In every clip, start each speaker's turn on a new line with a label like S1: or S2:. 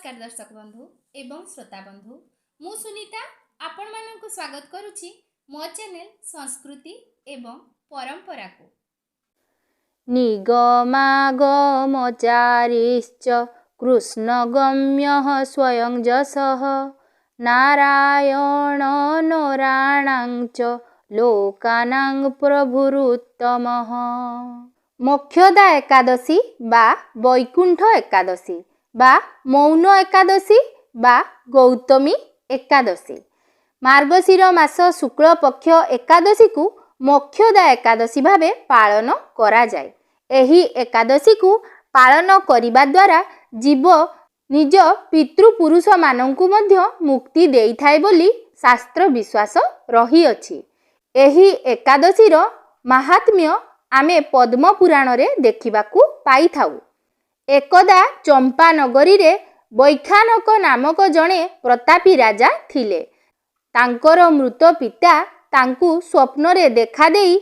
S1: नमस्कार दर्शक बंधु एवं श्रोता बंधु मु सुनीता आपण मानक स्वागत करुछि मो चैनल संस्कृति एवं परंपरा को।
S2: निगमागमचारिश्च कृष्णगम्यः स्वयं जसः नारायणो नराणां च लोकानां प्रभुरुत्तमः। मोक्षदा एकादशी बा वैकुंठ एकादशी बा मौन एकादशी बा गौतमी एकादशी मार्गशीर मास शुक्ल पक्ष एकादशी को मोक्षदा एकादशी भावे पालन करा जाए। एही एकादशी को पालन करिबा द्वारा जीव निज पितृपुरुष मानंकु मध्य मुक्ति देइथाय बोली शास्त्र विश्वास रही अछि। एही एकादशीर महात्म्य आमे पद्म पुराण रे देखिबाकू पाइथाउ। एकदा चंपा नगरी रे वैखानक नामक जणे प्रतापी राजा थिले। तांकर मृत पिता तांकु स्वप्न रे देखा देई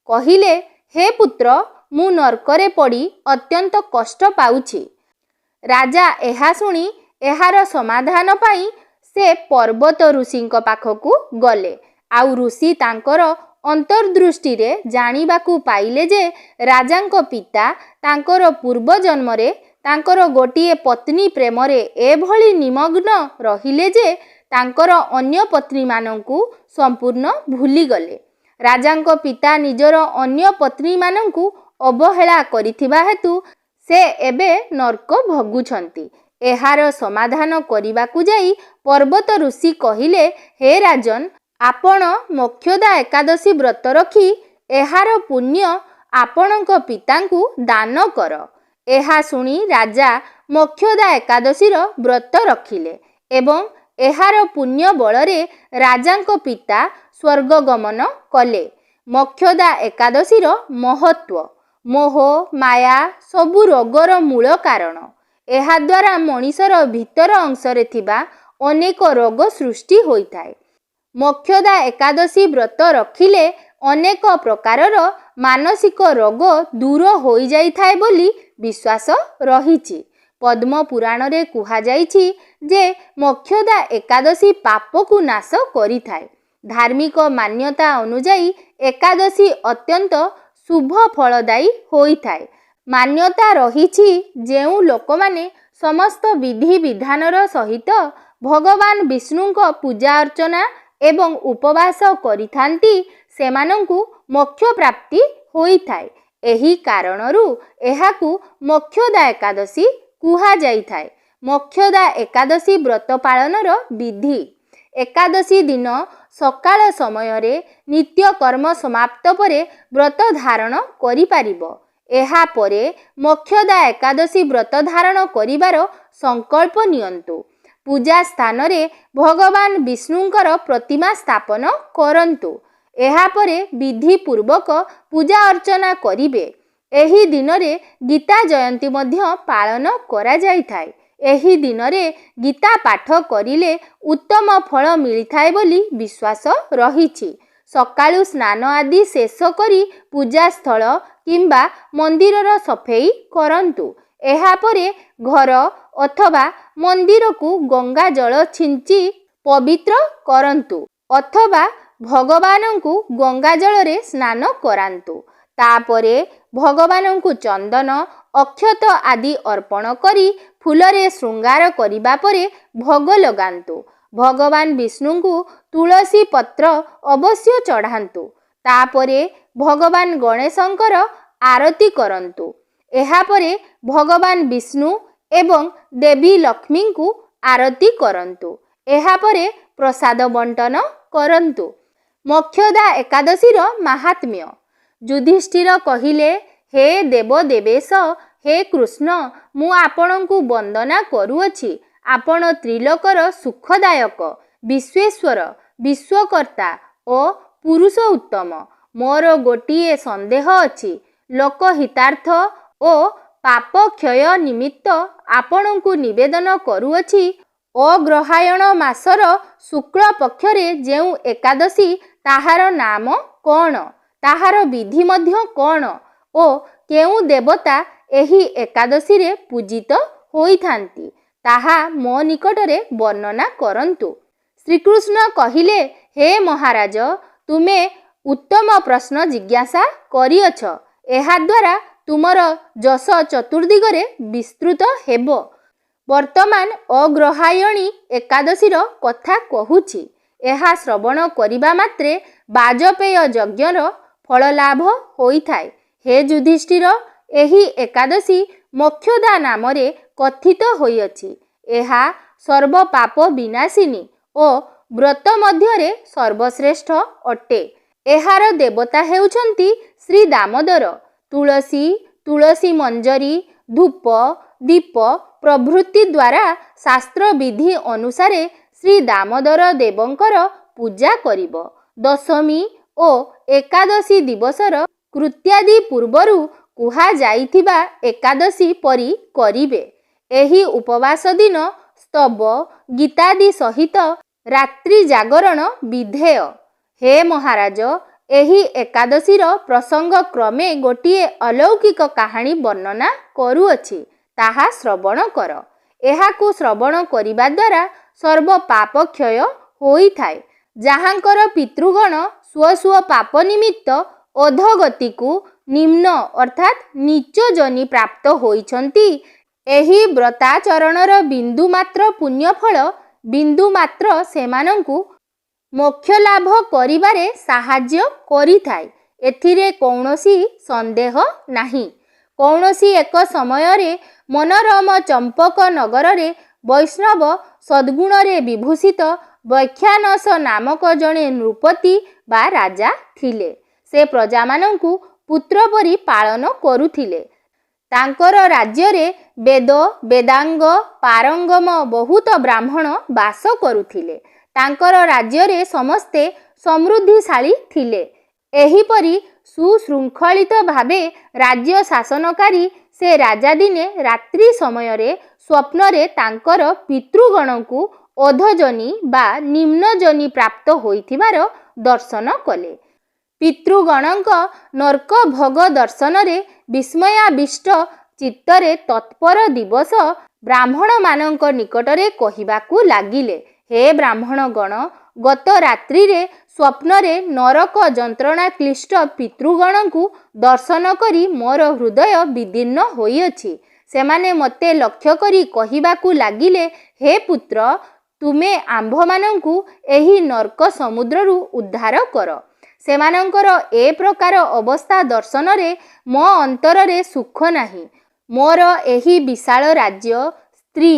S2: कहिले, हे पुत्र मु नरकरे पड़ी अत्यंत कष्ट पाउछि। राजा एहा सुनी एहार समाधान पाई से पर्वत ऋषिंक पाखकू गले। आउ ऋषि तांकर अंतर्दृष्टि रे जानिबाकू पाइले जे राजांक पिता तांकर पूर्व जन्मरे तांकर गोटिए पत्नी प्रेम रे एभली निमग्न रहिले जे तांकर अन्य पत्नी मानंकू संपूर्ण भूली गले। राजांक पिता निजर अन्य पत्नी मानंकू अवहेला करिथिबा हेतु से एबे नरक भोगुछंती। एहार समाधान करिबाकू जाई पर्वत ऋषि कहिले, हे राजन आपण मोक्षदा एकादशी व्रत रखी एहार पुण्य आपणक पितांकू दान कर। एहा सुनी राजा मोक्षदा एकादशीर व्रत रखिले एवं एहार पुण्य बलरे राजांक पिता स्वर्ग गमन कले। मोक्षदा एकादशीर महत्व मोह माया सबु रोगर मूल कारण। एहा द्वारा मनीषर भीतर अंशरे थिबा अनेक रोग सृष्टि होइथाय। मोक्षदा एकादशी व्रत रखिले अनेक प्रकारर मानसिक रोग दूर होई जाइथाय बोली विश्वास रहिछि। पद्म पुराण रे कुहा जाइछि जे मोक्षदा एकादशी पाप को नाश करिथाय। धार्मिक मान्यता अनुसार एकादशी अत्यंत शुभ फलदायी होइथाय। मान्यता रहिछि जेउ लोकमाने समस्त विधि विधानर सहित भगवान विष्णुंक पूजा अर्चना एवं उपवास करिथांती सेमानंकु मोक्ष प्राप्ति होइथाय। एही कारणरू एहाकू मोक्षदा एकादशी कुहा जाइथाय। मोक्षदा एकादशी व्रत पालनर विधि। एकादशी दिन सकाळ समय रे नित्य कर्म समाप्त परे व्रत धारण करि पारिबो। एहा परे मोक्षदा एकादशी व्रत धारण करिवार संकल्प नियंतु। पूजा स्थान रे भगवान विष्णुंकर प्रतिमा स्थापन करंतु। एहा परे विधि पूर्वक पूजा अर्चना करिवे। एही दिन रे गीता जयंती मध्य पालन करा जाइथाय। एही दिन रे गीता पाठ करिले उत्तम फल मिलिथाय बोली विश्वास रहिछि। सकाळु स्नान आदि शेष करी पूजा स्थल किंबा मंदिरर सफेई करंतु। एहा परे घर अथवा मंदिर को गंगा जल छिंची पवित्र करंतु अथवा भगवानंकु गंगा जल रे स्नान करांतु। तापरे भगवानंकु चंदन अक्षत आदि अर्पण करी फूलरे श्रृंगार करिबा परे भोग लगांतु। भगवान विष्णुंकु तुलसी पत्र अवश्य चढ़ांतु। तापरे भगवान गणेशंकर आरती करंतु। एहा परे भगवान विष्णु एवं देवी लक्ष्मी को आरती करंतु। एहा परे प्रसाद बंटन करंतु। मोक्षदा एकादशीर महात्म्य। युधिष्ठिर कहिले, हे देव देवेश, हे कृष्ण मु आपणंकु वंदना करूअछि। आपण त्रिलोकर सुखदायक, विश्वेश्वर, विश्वकर्ता ओ पुरुष उत्तम। मोर गोटिए संदेह अछि। लोकहितार्थ ओ पाप क्षय निमित्त आपणंकु निवेदन करूअछि। अग्रहायण मासर शुक्ल पक्षरे जेउ एकादशी ताहार नाम कौन, ताहार विधि मध्य कौन ओ केउ देवता एही एकादशी रे पूजित होइथांती ତାହା ମୋ ନିକଟରେ ବର୍ଣ୍ଣନା କରନ୍ତୁ। ଶ୍ରୀକୃଷ୍ଣ କହିଲେ, ହେ ମହାରାଜ, ତୁମେ ଉତ୍ତମ ପ୍ରଶ୍ନ ଜିଜ୍ଞାସା କରିଅଛ। ଏହାଦ୍ୱାରା ତୁମର ଯଶ ଚତୁର୍ଦିଗରେ ବିସ୍ତୃତ ହେବ। ବର୍ତ୍ତମାନ ଅଗ୍ରହାୟଣୀ ଏକାଦଶୀର କଥା କହୁଛି। ଏହା ଶ୍ରବଣ କରିବା ମାତ୍ରେ ବାଜପେୟ ଯଜ୍ଞର ଫଳଲାଭ ହୋଇଥାଏ। ହେ ଯୁଧିଷ୍ଠିର, ଏହି ଏକାଦଶୀ ମୋକ୍ଷଦା ନାମରେ କଥିତ ହୋଇଅଛି। ଏହା ସର୍ବପାପ ବିନାଶିନୀ ଓ ବ୍ରତ ମଧ୍ୟରେ ସର୍ବଶ୍ରେଷ୍ଠ ଅଟେ। ଏହାର ଦେବତା ହେଉଛନ୍ତି ଶ୍ରୀ ଦାମୋଦର। ତୁଳସୀ, ତୁଳସୀ ମଞ୍ଜରୀ, ଧୂପ, ଦୀପ ପ୍ରଭୃତି ଦ୍ୱାରା ଶାସ୍ତ୍ରବିଧି ଅନୁସାରେ ଶ୍ରୀ ଦାମୋଦର ଦେବଙ୍କର ପୂଜା କରିବ। ଦଶମୀ ଓ ଏକାଦଶୀ ଦିବସର କୃତ୍ୟାଦି ପୂର୍ବରୁ କୁହାଯାଇଥିବା ଏକାଦଶୀ ପରି କରିବେ। ଏହି ଉପବାସ ଦିନ ସ୍ତବ, ଗୀତାଦି ସହିତ ରାତ୍ରି ଜାଗରଣ ବିଧେୟ। ହେ ମହାରାଜ, ଏହି ଏକାଦଶୀର ପ୍ରସଙ୍ଗ କ୍ରମେ ଗୋଟିଏ ଅଲୌକିକ କାହାଣୀ ବର୍ଣ୍ଣନା କରୁଅଛି, ତାହା ଶ୍ରବଣ କର। ଏହାକୁ ଶ୍ରବଣ କରିବା ଦ୍ୱାରା ସର୍ବ ପାପ କ୍ଷୟ ହୋଇଥାଏ। ଯାହାଙ୍କର ପିତୃଗଣ ସ୍ୱ ପାପ ନିମିତ୍ତ ଅଧୋଗତିକୁ ନିମ୍ନ ଅର୍ଥାତ୍ ନୀଚ ଯୋନି ପ୍ରାପ୍ତ ହୋଇଛନ୍ତି, ଏହି ବ୍ରତାଚରଣର ବିନ୍ଦୁମାତ୍ର ପୁଣ୍ୟଫଳ ବିନ୍ଦୁମାତ୍ର ସେମାନଙ୍କୁ ମୋକ୍ଷଲାଭ କରିବାରେ ସାହାଯ୍ୟ କରିଥାଏ। ଏଥିରେ କୌଣସି ସନ୍ଦେହ ନାହିଁ। କୌଣସି ଏକ ସମୟରେ ମନୋରମ ଚମ୍ପକ ନଗରରେ ବୈଷ୍ଣବ ସଦ୍ଗୁଣରେ ବିଭୂଷିତ ବୈଖ୍ୟାନସ ନାମକ ଜଣେ ନୃପତି ବା ରାଜା ଥିଲେ। ସେ ପ୍ରଜାମାନଙ୍କୁ ପୁତ୍ର ପରି ପାଳନ କରୁଥିଲେ। ତାଙ୍କର ରାଜ୍ୟରେ ବେଦ ବେଦାଙ୍ଗ ପାରଙ୍ଗମ ବହୁତ ବ୍ରାହ୍ମଣ ବାସ କରୁଥିଲେ। ତାଙ୍କର ରାଜ୍ୟରେ ସମସ୍ତେ ସମୃଦ୍ଧିଶାଳୀ ଥିଲେ। ଏହିପରି ସୁଶୃଙ୍ଖଳିତ ଭାବେ ରାଜ୍ୟ ଶାସନକାରୀ ସେ ରାଜା ଦିନେ ରାତ୍ରି ସମୟରେ ସ୍ୱପ୍ନରେ ତାଙ୍କର ପିତୃଗଣଙ୍କୁ ଅଧୋଯୋନି ବା ନିମ୍ନଯୋନି ପ୍ରାପ୍ତ ହୋଇଥିବାର ଦର୍ଶନ କଲେ। ପିତୃଗଣଙ୍କ ନର୍କ ଭୋଗ ଦର୍ଶନରେ ବିସ୍ମୟାବିଷ୍ଟ ଚିତ୍ତରେ ତତ୍ପର ଦିବସ ବ୍ରାହ୍ମଣମାନଙ୍କ ନିକଟରେ କହିବାକୁ ଲାଗିଲେ, ହେ ବ୍ରାହ୍ମଣଗଣ, ଗତ ରାତ୍ରିରେ ସ୍ୱପ୍ନରେ ନରକ ଯନ୍ତ୍ରଣା କ୍ଳିଷ୍ଟ ପିତୃଗଣଙ୍କୁ ଦର୍ଶନ କରି ମୋର ହୃଦୟ ବିଦୀର୍ଣ୍ଣ ହୋଇଅଛି। ସେମାନେ ମୋତେ ଲକ୍ଷ୍ୟ କରି କହିବାକୁ ଲାଗିଲେ, ହେ ପୁତ୍ର, ତୁମେ ଆମ୍ଭମାନଙ୍କୁ ଏହି ନର୍କ ସମୁଦ୍ରରୁ ଉଦ୍ଧାର କର। ସେମାନଙ୍କର ଏ ପ୍ରକାର ଅବସ୍ଥା ଦର୍ଶନରେ ମୋ ଅନ୍ତରରେ ସୁଖ ନାହିଁ। ମୋର ଏହି ବିଶାଳ ରାଜ୍ୟ, ସ୍ତ୍ରୀ,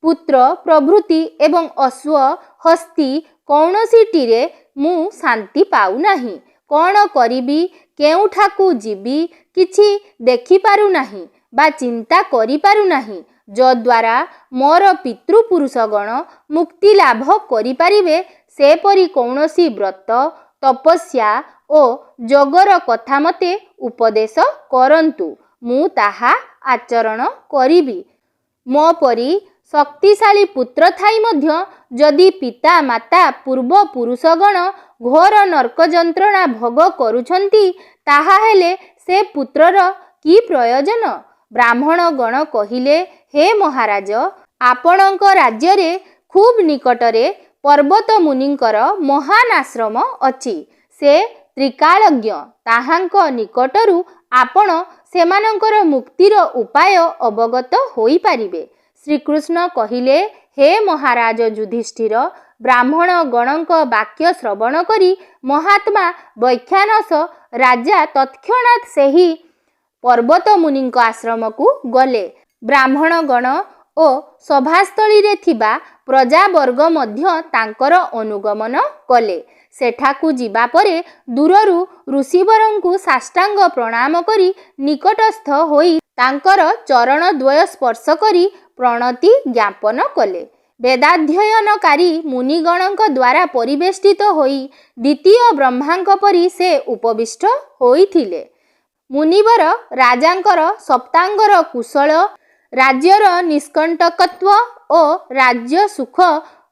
S2: ପୁତ୍ର ପ୍ରଭୃତି ଏବଂ ଅଶ୍ୱ, ହସ୍ତୀ କୌଣସିଟିରେ ମୁଁ ଶାନ୍ତି ପାଉନାହିଁ। କ'ଣ କରିବି, କେଉଁଠାକୁ ଯିବି, କିଛି ଦେଖିପାରୁନାହିଁ ବା ଚିନ୍ତା କରିପାରୁନାହିଁ, ଯଦ୍ୱାରା ମୋର ପିତୃପୁରୁଷଗଣ ମୁକ୍ତିଲାଭ କରିପାରିବେ, ସେପରି କୌଣସି ବ୍ରତ, ତପସ୍ୟା ଓ ଯୋଗର କଥା ମୋତେ ଉପଦେଶ କରନ୍ତୁ। ମୁଁ ତାହା ଆଚରଣ କରିବି। ମୋ ପରି ଶକ୍ତିଶାଳୀ ପୁତ୍ର ଥାଇ ମଧ୍ୟ ଯଦି ପିତା ମାତା ପୂର୍ବପୁରୁଷଗଣ ଘୋର ନର୍କ ଯନ୍ତ୍ରଣା ଭୋଗ କରୁଛନ୍ତି, ତାହାହେଲେ ସେ ପୁତ୍ରର କି ପ୍ରୟୋଜନ? ବ୍ରାହ୍ମଣଗଣ କହିଲେ, ହେ ମହାରାଜ, ଆପଣଙ୍କ ରାଜ୍ୟରେ ଖୁବ୍ ନିକଟରେ ପର୍ବତମୁନିଙ୍କର ମହାନ୍ ଆଶ୍ରମ ଅଛି। ସେ ତ୍ରିକାଳଜ୍ଞ। ତାହାଙ୍କ ନିକଟରୁ ଆପଣ ସେମାନଙ୍କର ମୁକ୍ତିର ଉପାୟ ଅବଗତ ହୋଇପାରିବେ। ଶ୍ରୀକୃଷ୍ଣ କହିଲେ, ହେ ମହାରାଜ ଯୁଧିଷ୍ଠିର, ବ୍ରାହ୍ମଣଗଣଙ୍କ ବାକ୍ୟ ଶ୍ରବଣ କରି ମହାତ୍ମା ବୈଖ୍ୟାନସ ରାଜା ତତ୍କ୍ଷଣାତ୍ ସେହି ପର୍ବତମୁନିଙ୍କ ଆଶ୍ରମକୁ ଗଲେ। ବ୍ରାହ୍ମଣଗଣ ଓ ସଭାସ୍ଥଳୀରେ ଥିବା ପ୍ରଜାବର୍ଗ ମଧ୍ୟ ତାଙ୍କର ଅନୁଗମନ କଲେ। ସେଠାକୁ ଯିବା ପରେ ଦୂରରୁ ଋଷିବରଙ୍କୁ ସାଷ୍ଟାଙ୍ଗ ପ୍ରଣାମ କରି ନିକଟସ୍ଥ ହୋଇ ତାଙ୍କର ଚରଣଦ୍ୱୟ ସ୍ପର୍ଶ କରି ପ୍ରଣତି ଜ୍ଞାପନ କଲେ। ବେଦାଧ୍ୟୟନକାରୀ ମୁନିଗଣଙ୍କ ଦ୍ୱାରା ପରିବେଷ୍ଟିତ ହୋଇ ଦ୍ୱିତୀୟ ବ୍ରହ୍ମାଙ୍କ ପରି ସେ ଉପବିଷ୍ଟ ହୋଇଥିଲେ। ମୁନିବର ରାଜାଙ୍କର ସପ୍ତାଙ୍ଗର କୁଶଳ, ରାଜ୍ୟର ନିଷ୍କଣ୍ଟକତ୍ୱ ଓ ରାଜ୍ୟ ସୁଖ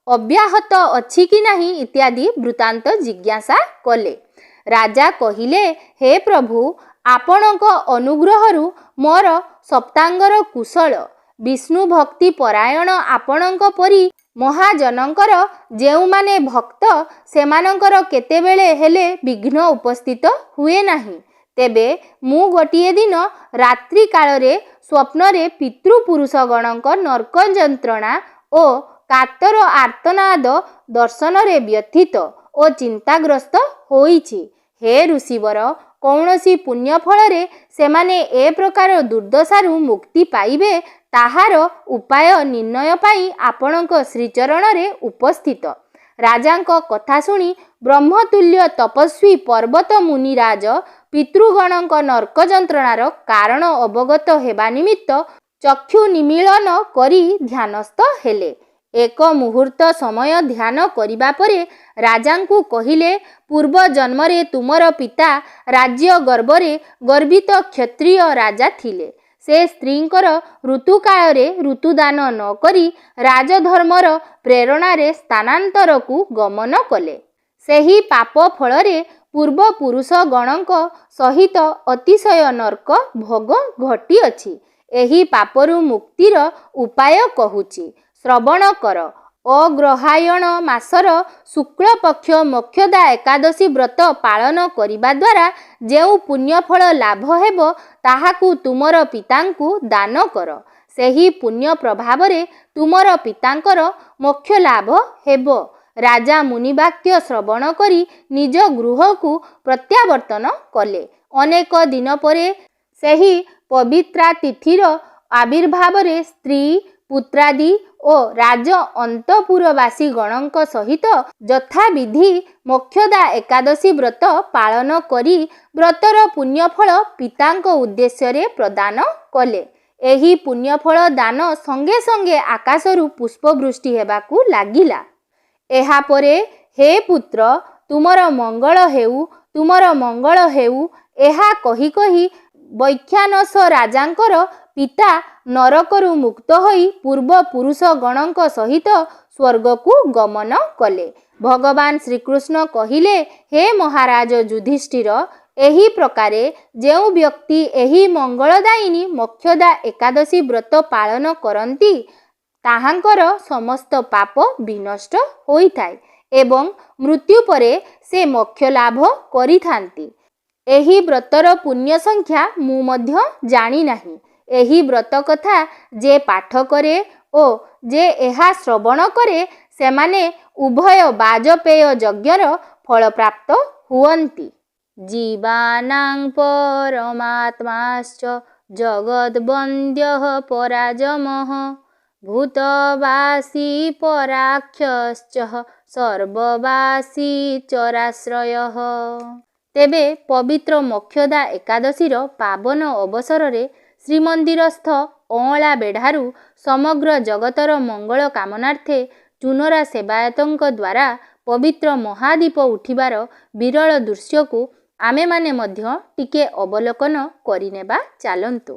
S2: ଅବ୍ୟାହତ ଅଛି କି ନାହିଁ ଇତ୍ୟାଦି ବୃତ୍ତାନ୍ତ ଜିଜ୍ଞାସା କଲେ। ରାଜା କହିଲେ, ହେ ପ୍ରଭୁ, ଆପଣଙ୍କ ଅନୁଗ୍ରହରୁ ମୋର ସପ୍ତାଙ୍ଗର କୁଶଳ ବିଷ୍ଣୁ ଭକ୍ତି ପରାୟଣ ଆପଣଙ୍କ ପରି ମହାଜନଙ୍କର ଯେଉଁମାନେ ଭକ୍ତ ସେମାନଙ୍କର କେତେବେଳେ ହେଲେ ବିଘ୍ନ ଉପସ୍ଥିତ ହୁଏ ନାହିଁ। ତେବେ ମୁଁ ଗୋଟିଏ ଦିନ ରାତ୍ରି କାଳରେ ସ୍ୱପ୍ନରେ ପିତୃପୁରୁଷଗଣଙ୍କ ନର୍କ ଯନ୍ତ୍ରଣା ଓ କାତର ଆର୍ତ୍ତନାଦ ଦର୍ଶନରେ ବ୍ୟଥିତ ଓ ଚିନ୍ତାଗ୍ରସ୍ତ ହୋଇଛି। ହେ ଋଷିବର, କୌଣସି ପୁଣ୍ୟ ଫଳରେ ସେମାନେ ଏ ପ୍ରକାର ଦୁର୍ଦ୍ଦଶାରୁ ମୁକ୍ତି ପାଇବେ ତାହାର ଉପାୟ ନିର୍ଣ୍ଣୟ ପାଇଁ ଆପଣଙ୍କ ଶ୍ରୀଚରଣରେ ଉପସ୍ଥିତ। ରାଜାଙ୍କ କଥା ଶୁଣି ବ୍ରହ୍ମତୁଲ୍ୟ ତପସ୍ୱୀ ପର୍ବତ ମୁନିରାଜ ପିତୃଗଣଙ୍କ ନର୍କ ଯନ୍ତ୍ରଣାର କାରଣ ଅବଗତ ହେବା ନିମିତ୍ତ ଚକ୍ଷୁ ନିମୀଳନ କରି ଧ୍ୟାନସ୍ଥ ହେଲେ। ଏକ ମୁହୂର୍ତ୍ତ ସମୟ ଧ୍ୟାନ କରିବା ପରେ ରାଜାଙ୍କୁ କହିଲେ, ପୂର୍ବ ଜନ୍ମରେ ତୁମର ପିତା ରାଜ୍ୟ ଗର୍ବରେ ଗର୍ବିତ କ୍ଷତ୍ରିୟ ରାଜା ଥିଲେ। ସେ ସ୍ତ୍ରୀଙ୍କର ଋତୁକାଳରେ ଋତୁଦାନ ନ କରି ରାଜଧର୍ମର ପ୍ରେରଣାରେ ସ୍ଥାନାନ୍ତରକୁ ଗମନ କଲେ। ସେହି ପାପ ଫଳରେ ପୂର୍ବପୁରୁଷଗଣଙ୍କ ସହିତ ଅତିଶୟ ନର୍କ ଭୋଗ ଘଟିଅଛି। ଏହି ପାପରୁ ମୁକ୍ତିର ଉପାୟ କହୁଛି, ଶ୍ରବଣ କର। ଅଗ୍ରହାୟଣ ମାସର ଶୁକ୍ଳପକ୍ଷ ମୋକ୍ଷଦା ଏକାଦଶୀ ବ୍ରତ ପାଳନ କରିବା ଦ୍ୱାରା ଯେଉଁ ପୁଣ୍ୟଫଳ ଲାଭ ହେବ ତାହାକୁ ତୁମର ପିତାଙ୍କୁ ଦାନ କର। ସେହି ପୁଣ୍ୟ ପ୍ରଭାବରେ ତୁମର ପିତାଙ୍କର ମୋକ୍ଷ ଲାଭ ହେବ। ରାଜା ମୁନିବାକ୍ୟ ଶ୍ରବଣ କରି ନିଜ ଗୃହକୁ ପ୍ରତ୍ୟାବର୍ତ୍ତନ କଲେ। ଅନେକ ଦିନ ପରେ ସେହି ପବିତ୍ରା ତିଥିର ଆବିର୍ଭାବରେ ସ୍ତ୍ରୀ ପୁତ୍ରାଦି ଓ ରାଜ ଅନ୍ତଃପୁରବାସୀଗଣଙ୍କ ସହିତ ଯଥାବିଧି ମୋକ୍ଷଦା ଏକାଦଶୀ ବ୍ରତ ପାଳନ କରି ବ୍ରତର ପୁଣ୍ୟଫଳ ପିତାଙ୍କ ଉଦ୍ଦେଶ୍ୟରେ ପ୍ରଦାନ କଲେ। ଏହି ପୁଣ୍ୟଫଳ ଦାନ ସଙ୍ଗେ ସଙ୍ଗେ ଆକାଶରୁ ପୁଷ୍ପବୃଷ୍ଟି ହେବାକୁ ଲାଗିଲା। ଏହାପରେ, ହେ ପୁତ୍ର, ତୁମର ମଙ୍ଗଳ ହେଉ, ତୁମର ମଙ୍ଗଳ ହେଉ, ଏହା କହି କହି ବୈଖ୍ୟାନସ ରାଜାଙ୍କର ପିତା ନରକରୁ ମୁକ୍ତ ହୋଇ ପୂର୍ବପୁରୁଷଗଣଙ୍କ ସହିତ ସ୍ୱର୍ଗକୁ ଗମନ କଲେ। ଭଗବାନ ଶ୍ରୀକୃଷ୍ଣ କହିଲେ, ହେ ମହାରାଜ ଯୁଧିଷ୍ଠିର, ଏହି ପ୍ରକାରେ ଯେଉଁ ବ୍ୟକ୍ତି ଏହି ମଙ୍ଗଳଦାୟିନୀ ମୋକ୍ଷଦା ଏକାଦଶୀ ବ୍ରତ ପାଳନ କରନ୍ତି ତାହାଙ୍କର ସମସ୍ତ ପାପ ବିନଷ୍ଟ ହୋଇଥାଏ ଏବଂ ମୃତ୍ୟୁ ପରେ ସେ ମୋକ୍ଷ ଲାଭ କରିଥାନ୍ତି। ଏହି ବ୍ରତର ପୁଣ୍ୟ ସଂଖ୍ୟା ମୁଁ ମଧ୍ୟ ଜାଣିନାହିଁ। ଏହି ବ୍ରତ କଥା ଯେ ପାଠ କରେ ଓ ଯେ ଏହା ଶ୍ରବଣ କରେ ସେମାନେ ଉଭୟ ବାଜପେୟ ଯଜ୍ଞର ଫଳପ୍ରାପ୍ତ ହୁଅନ୍ତି। ଜୀବାନାଂ ପରମାତ୍ମାଶ୍ଚ ଜଗଦ୍ବନ୍ଦ୍ୟଃ ପରାଜମଃ ଭୂତବାସୀ ପରାକ୍ଷଶ୍ଚ ସର୍ବବାସୀ ଚରାଶ୍ରୟଃ। ତେବେ ପବିତ୍ର ମୋକ୍ଷଦା ଏକାଦଶୀର ପାବନ ଅବସରରେ ଶ୍ରୀମନ୍ଦିରସ୍ଥ ଅଁଳା ବେଢ଼ାରୁ ସମଗ୍ର ଜଗତର ମଙ୍ଗଳ କାମନାର୍ଥେ ଚୁନରା ସେବାୟତଙ୍କ ଦ୍ୱାରା ପବିତ୍ର ମହାଦୀପ ଉଠିବାର ବିରଳ ଦୃଶ୍ୟକୁ ଆମେମାନେ ମଧ୍ୟ ଟିକେ ଅବଲୋକନ କରିନେବା ଚାଲନ୍ତୁ।